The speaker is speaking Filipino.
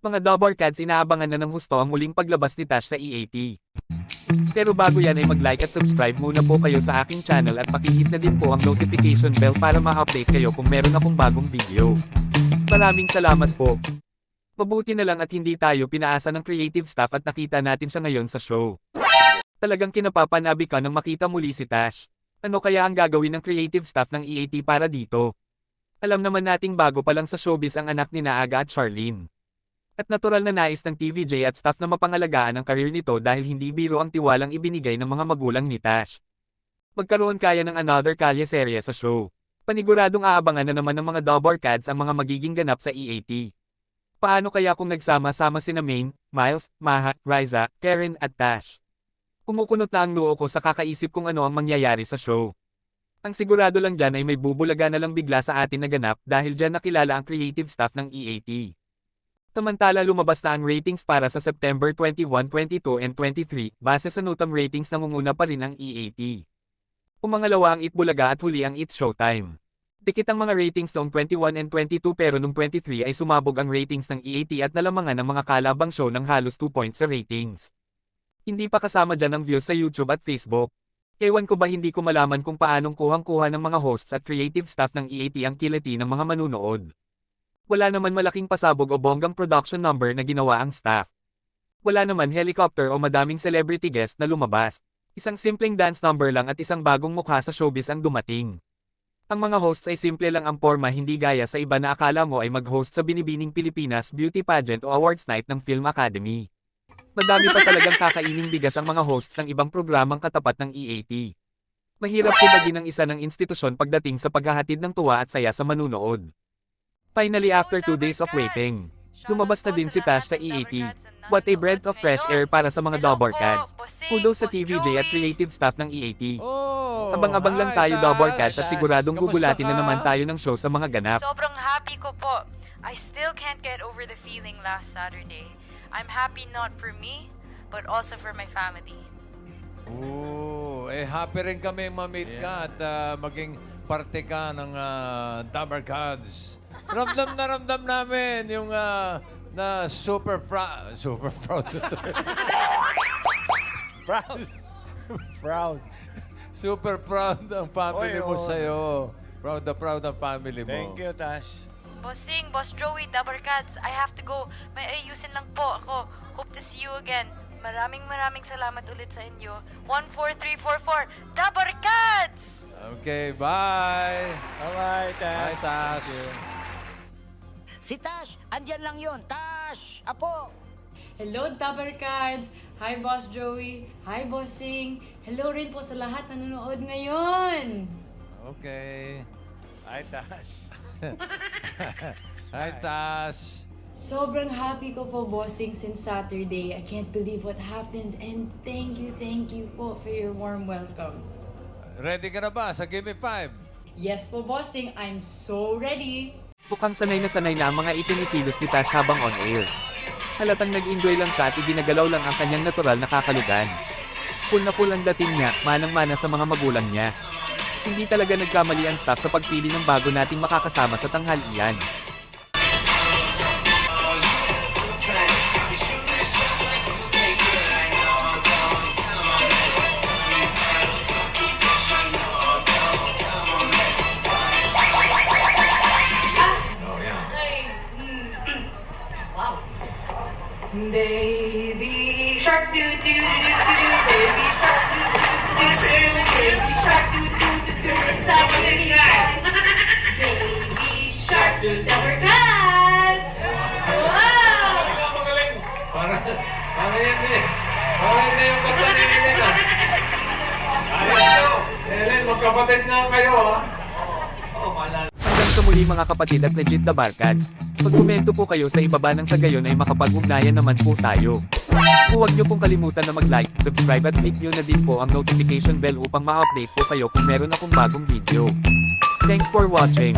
Mga Dobarkads, inaabangan na ng husto ang muling paglabas ni Tash sa EAT. Pero bago yan ay mag-like at subscribe muna po kayo sa aking channel at pakihit na din po ang notification bell para ma-update kayo kung meron akong bagong video. Maraming salamat po. Mabuti na lang at hindi tayo pinaasa ng creative staff at nakita natin siya ngayon sa show. Talagang kinapapanabi ka nang makita muli si Tash. Ano kaya ang gagawin ng creative staff ng EAT para dito? Alam naman nating bago pa lang sa showbiz ang anak ni Aga at Charlene. At natural na nais ng TVJ at staff na mapangalagaan ang career nito dahil hindi biro ang tiwalang ibinigay ng mga magulang ni Tash. Magkaroon kaya ng another kalye serye sa show. Paniguradong aabangan na naman ng mga Dobarkads ang mga magiging ganap sa EAT. Paano kaya kung nagsama-sama sina Maine, Miles, Maha, Riza, Karen at Tash? Kumukunot na ang noo ko sa kakaisip kung ano ang mangyayari sa show. Ang sigurado lang dyan ay may bubulaga na lang bigla sa atin na ganap dahil dyan nakilala ang creative staff ng EAT. Samantala lumabas na ang ratings para sa September 21, 22 and 23, base sa Nutam ratings nangunguna pa rin ang EAT. Pumangalawa ang Itbulaga at huli ang It's Showtime. Dikit ang mga ratings noong 21 and 22 pero noong 23 ay sumabog ang ratings ng EAT at nalamangan ng mga kalabang show ng halos 2 points sa ratings. Hindi pa kasama dyan ang views sa YouTube at Facebook. Ewan ko ba hindi ko malaman kung paanong kuhang-kuha ng mga hosts at creative staff ng EAT ang kiliti ng mga manunood. Wala naman malaking pasabog o bonggang production number na ginawa ang staff. Wala naman helicopter o madaming celebrity guest na lumabas. Isang simpleng dance number lang at isang bagong mukha sa showbiz ang dumating. Ang mga hosts ay simple lang ang porma, hindi gaya sa iba na akala mo ay mag-host sa Binibining Pilipinas Beauty Pageant o Awards Night ng Film Academy. Madami pa talagang kakaining bigas ang mga hosts ng ibang programang katapat ng EAT. Mahirap pinagin ng isa ng institusyon pagdating sa paghahatid ng tuwa at saya sa manunood. Finally, after 2 days of waiting, lumabas na din si Tash sa EAT. What a breath of fresh air para sa mga Dobarkads. Kudos sa TVJ at creative staff ng EAT. Abang-abang lang tayo Dobarkads at siguradong gugulatin na naman tayo ng show sa mga ganap. Sobrang happy ko po. I still can't get over the feeling last Saturday. I'm happy not for me, but also for my family. Happy rin kami ma-meet ka at maging parte ka ng Dobarkads. Ramdam na ramdam namin yung na super proud to Proud. super proud ang family Oy, mo oh. sa'yo. Proud ang family mo. Thank you, Tash. Bossing, Boss Joey, Dobarkads, I have to go. May ayusin lang po ako. Hope to see you again. Maraming salamat ulit sa inyo. 14344, Dobarkads! Okay, bye! Bye-bye, Bye, Tash. Tash. Si Tash, andyan lang yun. Tash! Apo! Hello, Dobarkads! Hi, Boss Joey! Hi, Bossing! Hello rin po sa lahat na nanonood ngayon! Okay. Hi, Tash. Hi, Tash. Sobrang happy ko po, Bossing, since Saturday. I can't believe what happened and thank you po for your warm welcome. Ready ka na ba sa Give Me 5? Yes po, Bossing! I'm so ready! Mukhang sanay na ang mga itinikilos ni Tash habang on air. Halatang nag-enjoy lang siya at iginagalaw lang ang kanyang natural na kakalugan. Full na full ang dating niya, manang-mana sa mga magulang niya. Hindi talaga nagkamali ang staff sa pagpili ng bago nating makakasama sa tanghalian. Baby shark do do do do do, baby shark do do do do, baby shark do do do do, baby shark do Dobarkads! Wow! Para yan eh. Para yan na yung kanta ni Ellen ah. Ellen, magkapatid nga kayo ah. Hanggang sa muli mga kapatid at legit Dobarkads. Pagkomento po kayo sa ibaba nang sa gayon ay makapag-ugnayan naman po tayo. Huwag niyo pong kalimutan na mag-like, subscribe at click niyo na din po ang notification bell upang ma-update po kayo kung meron akong bagong video. Thanks for watching.